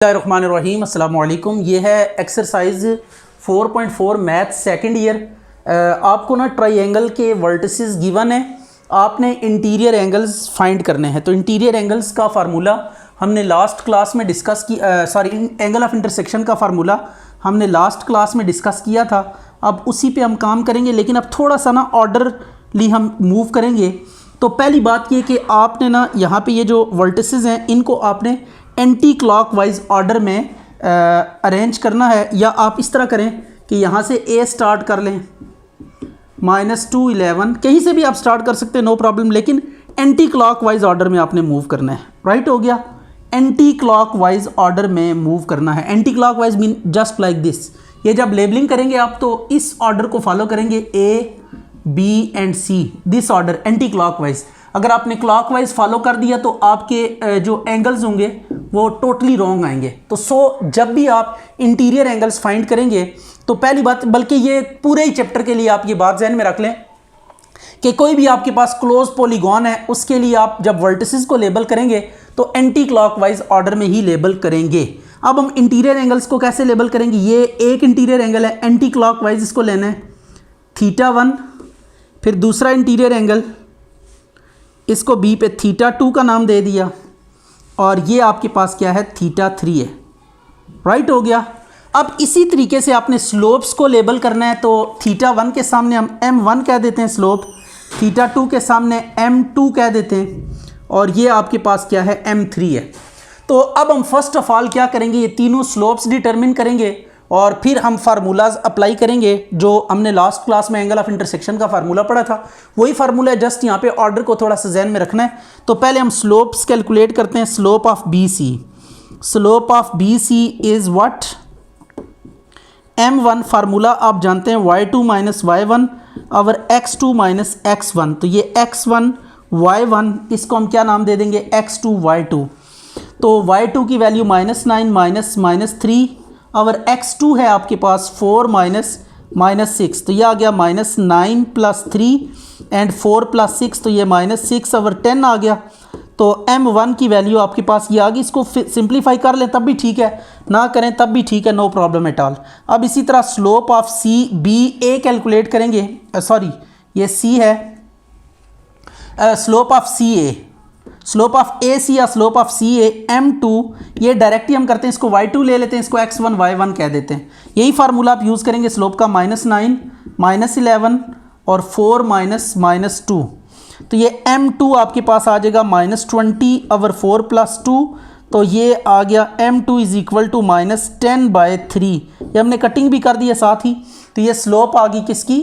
बिस्मिल्लाहिर्रहमानिर्रहीम अस्सलाम वालेकुम। ये है एक्सरसाइज 4.4 मैथ सेकंड ईयर। आपको ना ट्रायंगल के वर्टिसेस गिवन है, आपने इंटीरियर एंगल्स फाइंड करने हैं। तो इंटीरियर एंगल्स का फार्मूला हमने लास्ट क्लास में डिस्कस की, एंगल ऑफ इंटरसेक्शन का फार्मूला हमने लास्ट क्लास में डिस्कस किया था। अब उसी पे हम काम करेंगे, लेकिन अब थोड़ा सा ना ऑर्डरली हम मूव करेंगे। तो पहली बात ये कि आपने ना यहाँ पे ये जो वर्टिसेस हैं इनको आपने एंटी क्लॉकवाइज ऑर्डर में अरेंज करना है, या आप इस तरह करें कि यहाँ से ए स्टार्ट कर लें -2 11, कहीं से भी आप स्टार्ट कर सकते हैं, नो प्रॉब्लम, लेकिन एंटी क्लॉकवाइज ऑर्डर में आपने मूव करना है। राइट हो गया, एंटी क्लॉकवाइज ऑर्डर में मूव करना है। Anti clockwise mean just like this. ये जब लेबलिंग करेंगे आप तो इस ऑर्डर को फॉलो करेंगे, A B and C, this order anticlockwise. अगर आपने क्लॉकवाइज फॉलो कर दिया तो आपके जो एंगल्स होंगे वो टोटली रॉन्ग आएंगे। तो जब भी आप इंटीरियर एंगल्स फाइंड करेंगे तो पहली बात, बल्कि ये पूरे ही चैप्टर के लिए आप ये बात ध्यान में रख लें कि कोई भी आपके पास क्लोज पॉलीगॉन है उसके लिए आप जब वर्टिसेस को लेबल करेंगे तो एंटी क्लॉकवाइज ऑर्डर में ही लेबल करेंगे। अब हम इंटीरियर एंगल्स को कैसे लेबल करेंगे? ये एक इंटीरियर एंगल है, एंटी क्लॉकवाइज इसको लेना है θ1, फिर दूसरा इंटीरियर एंगल इसको बी पे θ2 का नाम दे दिया, और ये आपके पास क्या है θ3 है। राइट हो गया। अब इसी तरीके से आपने स्लोप्स को लेबल करना है, तो θ1 के सामने हम m1 कह देते हैं स्लोप, θ2 के सामने m2 कह देते हैं, और ये आपके पास क्या है m3 है। तो अब हम फर्स्ट ऑफ ऑल क्या करेंगे, ये तीनों स्लोप्स डिटरमिन करेंगे और फिर हम फार्मूलाज अप्लाई करेंगे जो हमने लास्ट क्लास में एंगल ऑफ इंटरसेक्शन का फार्मूला पढ़ा था। वही फार्मूला है, जस्ट यहाँ पे ऑर्डर को थोड़ा सा ज़हन में रखना है। तो पहले हम स्लोप्स कैलकुलेट करते हैं। Slope of B C, slope of B C is what, m1 formula आप जानते हैं y2 माइनस y1 और x2 माइनस x1। तो ये x1 y1, इसको हम क्या नाम दे देंगे, x2 y2। तो y2 की वैल्यू -9 -3 और x2 है आपके पास 4 -6, तो ये आ गया -9 + 3 एंड 4 + 6, तो ये -6 और 10 आ गया। तो m1 की वैल्यू आपके पास ये आ गई। इसको सिंप्लीफाई कर लें तब भी ठीक है, ना करें तब भी ठीक है, नो प्रॉब्लम एट ऑल। अब इसी तरह slope of C B A calculate करेंगे, सॉरी ये सी है, slope of C A, slope of A C या slope of C A m2, ये डायरेक्टली हम करते हैं, इसको y2 ले लेते हैं, इसको x1 y1 कह देते हैं। यही फार्मूला आप यूज़ करेंगे स्लोप का, -9 -11 और 4 -2। तो ये m2 आपके पास आ जाएगा -20 और 4 + 2, तो ये आ गया m2 = -10/3। ये हमने कटिंग भी कर दी है साथ ही। तो ये स्लोप आ गई किसकी,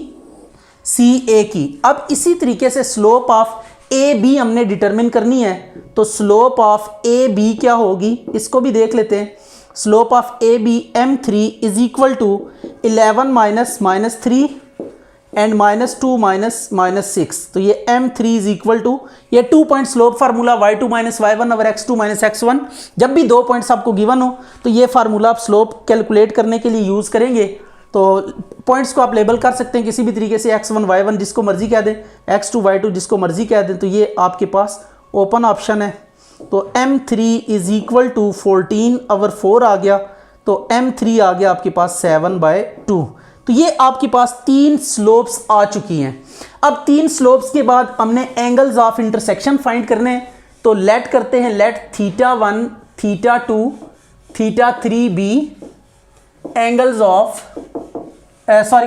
सी ए की। अब इसी तरीके से स्लोप ऑफ ए बी हमने डिटरमिन करनी है। तो स्लोप ऑफ ए बी क्या होगी, इसको भी देख लेते हैं। Slope of A B m3 = 11 -3 and -2 -6। तो ये m3 = ये 2 point slope formula y2 - y1 और x2 - x1। जब भी 2 पॉइंट्स आपको गिवन हो तो ये फार्मूला आप स्लोप कैलकुलेट करने के लिए यूज़ करेंगे। तो पॉइंट्स को आप लेबल कर सकते हैं किसी भी तरीके से, x1 y1 जिसको मर्जी कह दें, x2 y2 जिसको मर्जी कह दें। तो ये आपके पास ओपन ऑप्शन है। तो m3 = 14 और 4 आ गया, तो m3 आ गया आपके पास 7/2। तो ये आपके पास 3 स्लोप्स आ चुकी हैं। अब 3 स्लोप्स के बाद हमने एंगल्स ऑफ इंटरसेक्शन फाइंड करने हैं। तो लेट करते हैं, let θ1 θ2 θ3 be angles of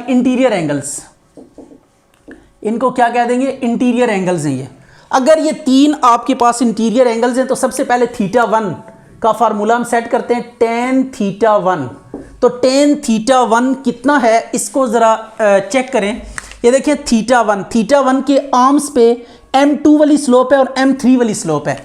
interior angles. इनको क्या कह देंगे, इंटीरियर एंगल्स हैं ये। अगर ये 3 आपके पास इंटीरियर एंगल्स हैं तो सबसे पहले θ1 का फार्मूला हम सेट करते हैं, tan θ1। तो tan θ1 कितना है इसको ज़रा चेक करें। ये देखिए θ1 के आर्म्स पे m2 वाली स्लोप है और m3 वाली स्लोप है।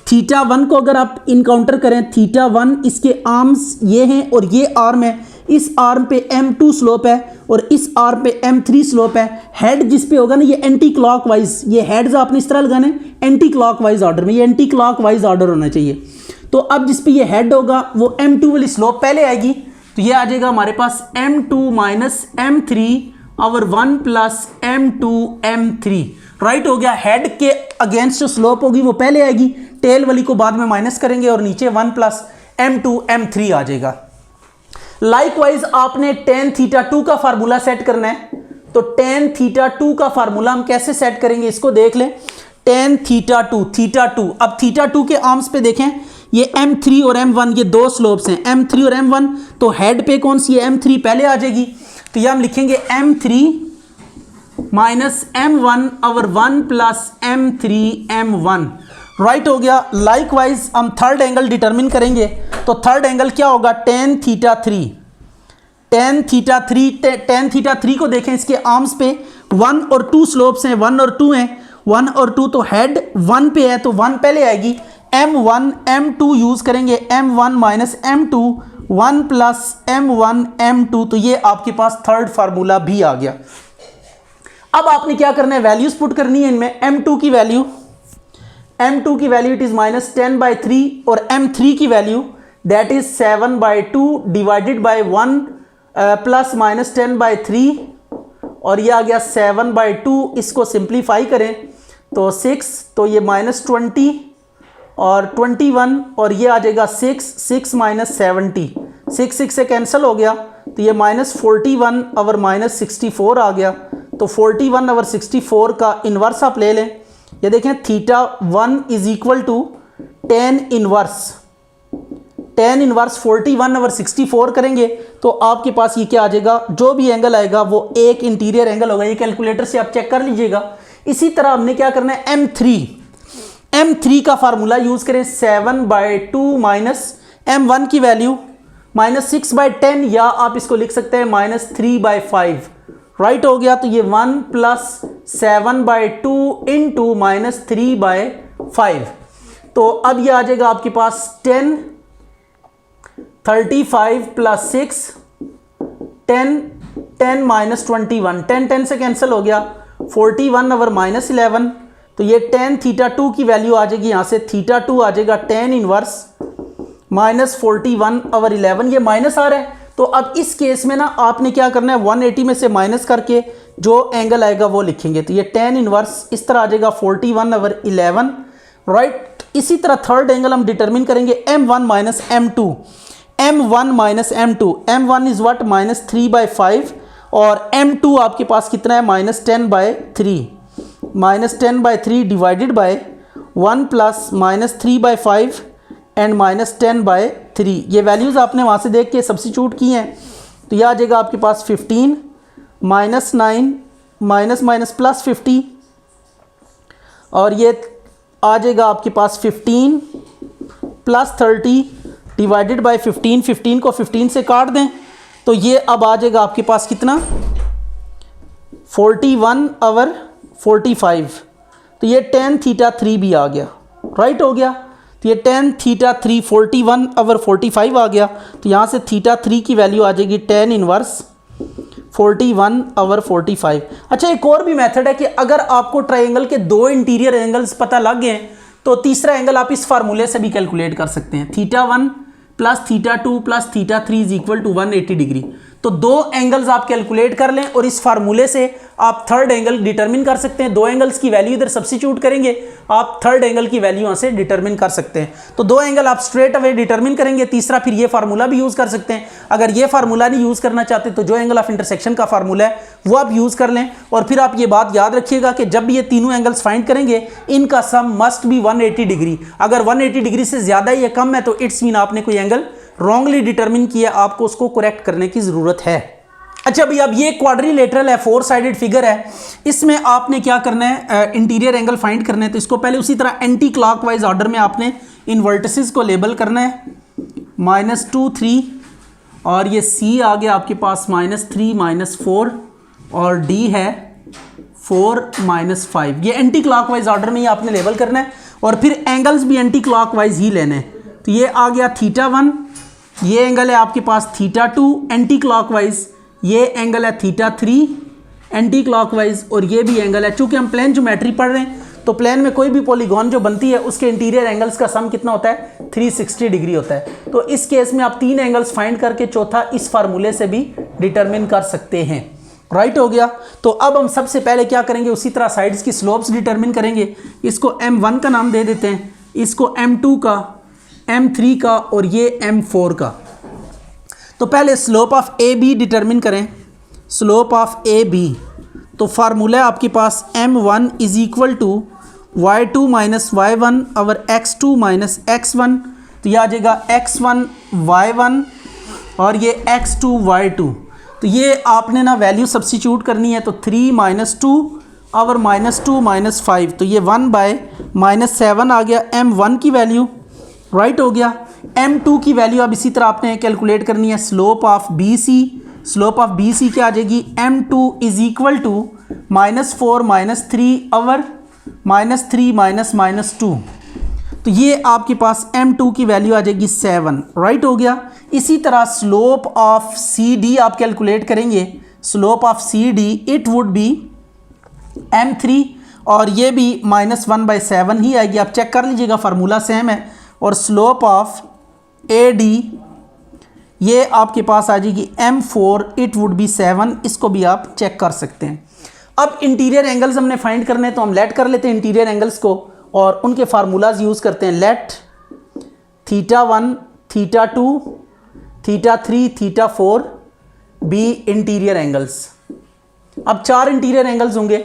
θ1 को अगर आप इनकाउंटर करें, θ1 इसके आर्म्स ये हैं और ये आर्म है, इस आर्म पे m2 स्लोप है और इस आर्म पे m3 स्लोप है। हेड जिस पे होगा ना ये एंटी क्लॉकवाइज, ये हेड्स आपने इस तरह लगाने एंटी क्लॉकवाइज ऑर्डर में, ये एंटी क्लॉकवाइज ऑर्डर होना चाहिए। तो अब जिस पे ये हेड होगा वो m2 वाली स्लोप पहले आएगी, तो ये आ जाएगा हमारे पास m2 - m3 और 1 + m2 m3। राइट हो गया। हेड के अगेंस्ट जो स्लोप होगी वो पहले आएगी, टेल वाली को बाद में माइनस करेंगे और नीचे 1 + M2 M3 आ जाएगा। लाइकवाइज आपने tan θ2 का फार्मूला सेट करना है, तो tan θ2 का फार्मूला हम कैसे सेट करेंगे इसको देख लें। tan θ2 अब θ2 के आर्म्स पे देखें, ये M3 और M1 ये दो स्लोप्स हैं, M3 और M1, तो हेड पे कौन सी है, M3 पहले आ जाएगी, तो ये हम लिखेंगे M3 minus M1 over 1 plus M3 M1, right हो गया। लाइकवाइज हम थर्ड एंगल डिटरमिन करेंगे, तो थर्ड एंगल क्या होगा, tan θ3 को देखें, इसके आर्म्स पे 1 और 2 स्लोप्स हैं, 1 और 2 हैं, 1 और 2, तो हेड 1 पे है तो 1 पहले आएगी, M1 M2 यूज करेंगे, M1 minus M2 1 plus M1 M2, तो ये आपके पास थर्ड फार्मूला भी आ गया। अब आपने क्या करना है, वैल्यूज पुट करनी है इनमें। M2 की वैल्यू इट इज माइनस 10/3 और M3 की value that is 7/2 divided by 1 plus minus 10/3 और ये आ गया 7/2। इसको सिंप्लीफाई करें तो 6, तो ये माइनस 20 और 21 और ये आ जाएगा 6 माइनस 70, 6 से कैंसिल हो गया, तो ये माइनस 41 और माइनस 64 आ गया। तो 41 और 64 का इन्वर्स आप ले लें, ये देखें θ1 is equal to tan inverse 41 और 64 करेंगे तो आपके पास ये क्या आ जाएगा, जो भी एंगल आएगा वो एक इंटीरियर एंगल होगा। ये कैलकुलेटर से आप चेक कर लीजिएगा। इसी तरह हमने क्या करना है, M3 का फार्मूला यूज करें, 7/2 माइनस M1 की वैल्यू माइनस 6/10 या आप इसको लिख सकते हैं माइनस 3/5, राइट हो गया। तो ये 1 प्लस 7/2 इंटू माइनस 3/5, तो अब ये आ जाएगा आपके पास 10, 35 प्लस 6, 10 माइनस 21, 10 से कैंसिल हो गया, 41 और माइनस 11, तो ये tan θ2 की वैल्यू आ जाएगी, यहाँ से θ2 आ जाएगा tan इनवर्स माइनस 41 और 11, ये माइनस आ रहा है। तो अब इस केस में ना आपने क्या करना है, 180 में से माइनस करके जो एंगल आएगा वो लिखेंगे, तो ये tan इनवर्स इस तरह आ जाएगा 41 और 11, राइट। इसी तरह थर्ड एंगल हम डिटरमिन करेंगे, M1 minus M2, M1 is what, minus 3/5 और M2 आपके पास कितना है, minus 10/3 divided by 1 plus minus 3/5 and minus 10/3। ये वैल्यूज़ आपने वहाँ से देख के सब्स्टिट्यूट की हैं, तो यह आ जाएगा आपके पास 15 माइनस 9 माइनस प्लस 50 और ये आ जाएगा आपके पास 15 प्लस 30 डिवाइडेड बाय 15 को 15 से काट दें, तो ये अब आ जाएगा आपके पास कितना, 41 और 45, तो ये tan θ3 भी आ गया, राइट हो गया। तो ये tan θ3 41 और 45 आ गया, तो यहाँ से θ3 की वैल्यू आ जाएगी tan इनवर्स 41 और 45। अच्छा, एक और भी मेथड है कि अगर आपको ट्राइंगल के दो इंटीरियर एंगल्स पता लग गए तो तीसरा एंगल आप इस फार्मूले से भी कैलकुलेट कर सकते हैं, θ1 plus θ2 plus θ3 is equal to 180 degree. तो दो एंगल्स आप कैलकुलेट कर लें और इस फार्मूले से आप थर्ड एंगल डिटरमिन कर सकते हैं। दो एंगल्स की वैल्यू इधर सब्स्टिट्यूट करेंगे, आप थर्ड एंगल की वैल्यू यहाँ से डिटरमिन कर सकते हैं। तो दो एंगल आप स्ट्रेट अवे डिटरमिन करेंगे, तीसरा फिर ये फार्मूला भी यूज़ कर सकते हैं। अगर ये फार्मूला नहीं यूज़ करना चाहते तो जो एंगल ऑफ इंटरसेक्शन का फार्मूला है वो आप यूज़ कर लें। और फिर आप ये बात याद रखिएगा कि जब भी ये तीनों एंगल्स फाइंड करेंगे इनका सम मस्ट बी 180 डिग्री। अगर 180 डिग्री से ज़्यादा या कम है तो इट्स मीन आपने कोई एंगल रॉन्गली डिटरमिन किया, आपको उसको करेक्ट करने की ज़रूरत है। अच्छा भाई, अब ये क्वाड्रिलेटरल है, 4 साइडेड फिगर है, इसमें आपने क्या करना है, इंटीरियर एंगल फाइंड करना है। तो इसको पहले उसी तरह एंटी क्लॉकवाइज ऑर्डर में आपने इन वर्टिसेस को लेबल करना है, -2 3 और ये C आ गया आपके पास -3 -4 और D है 4 -5। ये एंटी क्लॉकवाइज ऑर्डर में ही आपने लेबल करना है और फिर एंगल्स भी एंटी क्लॉकवाइज ही लेने हैं। तो ये आ गया θ1, ये एंगल है आपके पास θ2 एंटी क्लॉकवाइज, ये एंगल है θ3 एंटी क्लॉकवाइज और ये भी एंगल है। चूंकि हम प्लेन ज्योमेट्री पढ़ रहे हैं तो प्लेन में कोई भी पॉलीगॉन जो बनती है उसके इंटीरियर एंगल्स का सम कितना होता है, 360 डिग्री होता है। तो इस केस में आप 3 एंगल्स फाइंड करके चौथा इस फार्मूले से भी डिटरमिन कर सकते हैं, राइट हो गया। तो अब हम सबसे पहले क्या करेंगे, उसी तरह साइड्स की स्लोप्स डिटरमिन करेंगे। इसको M1 का नाम दे देते हैं, इसको M2 का, M3 का और ये M4 का। तो पहले slope of A B determine करें। स्लोप ऑफ ए बी, तो फार्मूला है आपके पास M1 is equal to y2 minus y1 और x2 माइनस x1। तो यह आ जाएगा x1 y1 और ये x2 y2। तो ये आपने ना वैल्यू सब्स्टिट्यूट करनी है, तो 3 माइनस 2 और माइनस 2 माइनस 5, तो ये 1 बाय माइनस 7 आ गया M1 की वैल्यू, राइट हो गया। M2 की वैल्यू अब इसी तरह आपने कैलकुलेट करनी है। Slope of BC, slope of BC क्या आ जाएगी, M2 is equal to -4 minus 3 और माइनस 3 माइनस माइनस 2। तो ये आपके पास M2 की वैल्यू आ जाएगी 7, राइट हो गया। इसी तरह स्लोप ऑफ CD आप कैलकुलेट करेंगे। Slope of CD it would be M3 और ये भी -1/7 ही आएगी। आप चेक कर लीजिएगा, फार्मूला सेम है। और स्लोप ऑफ AD ये आपके पास आ जाएगी M4 इट वुड बी 7। इसको भी आप चेक कर सकते हैं। अब इंटीरियर एंगल्स हमने फाइंड करने हैं, तो हम लेट कर लेते हैं इंटीरियर एंगल्स को और उनके फार्मूलाज यूज़ करते हैं। Let θ1 θ2 θ3 θ4 be interior angles. अब 4 इंटीरियर एंगल्स होंगे,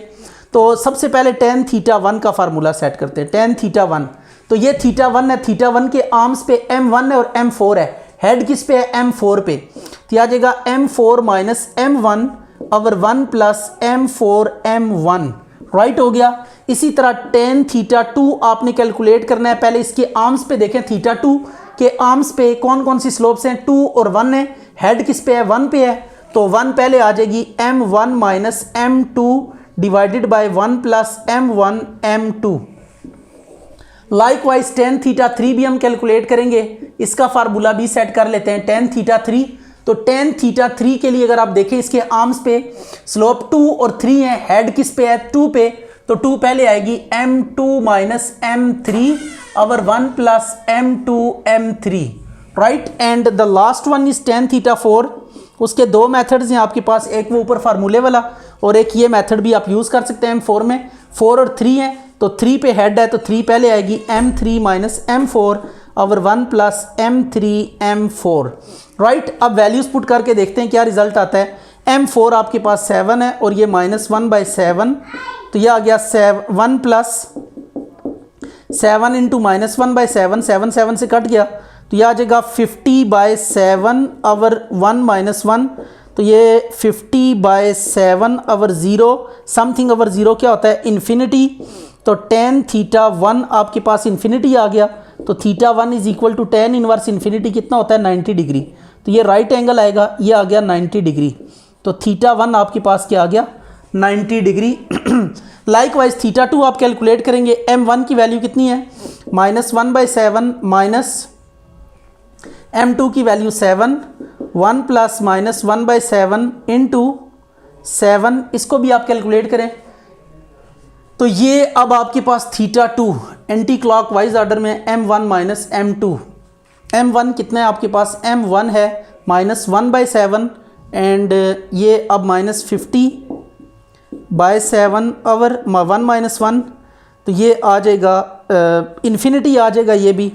तो सबसे पहले tan θ1 का फार्मूला सेट करते हैं। tan θ1, तो ये θ1 है, θ1 के आर्म्स पे M1 है और M4 है, हेड किस पे है, M4 पे। तो आ जाएगा M4 माइनस M1 और 1 प्लस M4 M1, राइट हो गया। इसी तरह tan θ2 आपने कैलकुलेट करना है। पहले इसके आर्म्स पे देखें, θ2 के आर्म्स पे कौन कौन सी स्लोप्स हैं, 2 और 1 है, हेड किस पे है, 1 पे है। तो 1 पहले आ जाएगी M1 minus M2 divided by 1 plus M1 M2। Likewise tan θ3 भी हम कैलकुलेट करेंगे, इसका फार्मूला भी सेट कर लेते हैं। tan θ3, तो tan θ3 के लिए अगर आप देखें, इसके आर्म्स पे स्लोप 2 और 3 है, हेड किस पे है, 2 पे। तो 2 पहले आएगी M2 माइनस M3 और 1 plus M2 M3, right. And the last one is tan θ4। उसके 2 मेथड्स हैं आपके पास, एक वो ऊपर फार्मूले वाला और एक ये मेथड भी आप यूज़ कर सकते हैं। M4 में 4 और 3 है, तो 3 पे हेड है, तो 3 पहले आएगी M3 माइनस M4 और 1 प्लस M3 M4, राइट। अब वैल्यूज़ पुट करके देखते हैं क्या रिजल्ट आता है। M4 आपके पास 7 है और ये -1/7, तो ये आ गया 1 प्लस 7 इंटू -1/7, 7 7 से कट गया, तो यह आ जाएगा 50/7 और 1 माइनस 1, तो ये 50/7 और 0 समथिंग और 0 क्या होता है, इन्फिनिटी। तो tan θ1 आपके पास इन्फिनिटी आ गया, तो θ1 is equal to tan inverse infinity कितना होता है, 90 डिग्री। तो ये राइट एंगल आएगा, ये आ गया 90 डिग्री। तो θ1 आपके पास क्या आ गया, 90 डिग्री। लाइकवाइज θ2 आप कैलकुलेट करेंगे। M1 की वैल्यू कितनी है, -1/7 माइनस M2 की वैल्यू 7, 1 प्लस -1/7 इंटू 7, इसको भी आप कैलकुलेट करें। तो ये अब आपके पास θ2 एंटी क्लॉकवाइज ऑर्डर में M1 माइनस M2। M1 कितना है आपके पास, M1 है -1/7 एंड ये अब -50/7 और 1 माइनस 1, तो ये आ जाएगा इन्फिनिटी आ जाएगा ये भी।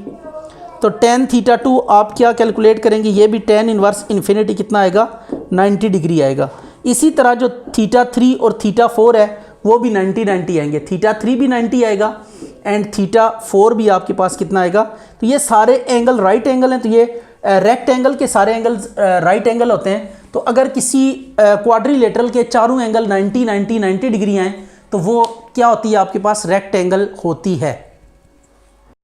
तो tan θ2 आप क्या कैलकुलेट करेंगे, ये भी tan इनवर्स इन्फिनिटी कितना आएगा, 90 डिग्री आएगा। इसी तरह जो θ3 और θ4 है वो भी 90 आएंगे, θ3 भी 90 आएगा एंड θ4 भी आपके पास कितना आएगा। तो ये सारे एंगल राइट एंगल हैं, तो ये रेक्टेंगल के सारे एंगल्स राइट एंगल होते हैं। तो अगर किसी क्वाड्रिलेटरल के चारों एंगल 90 डिग्री आए तो वो क्या होती है, आपके पास रेक्टेंगल होती है।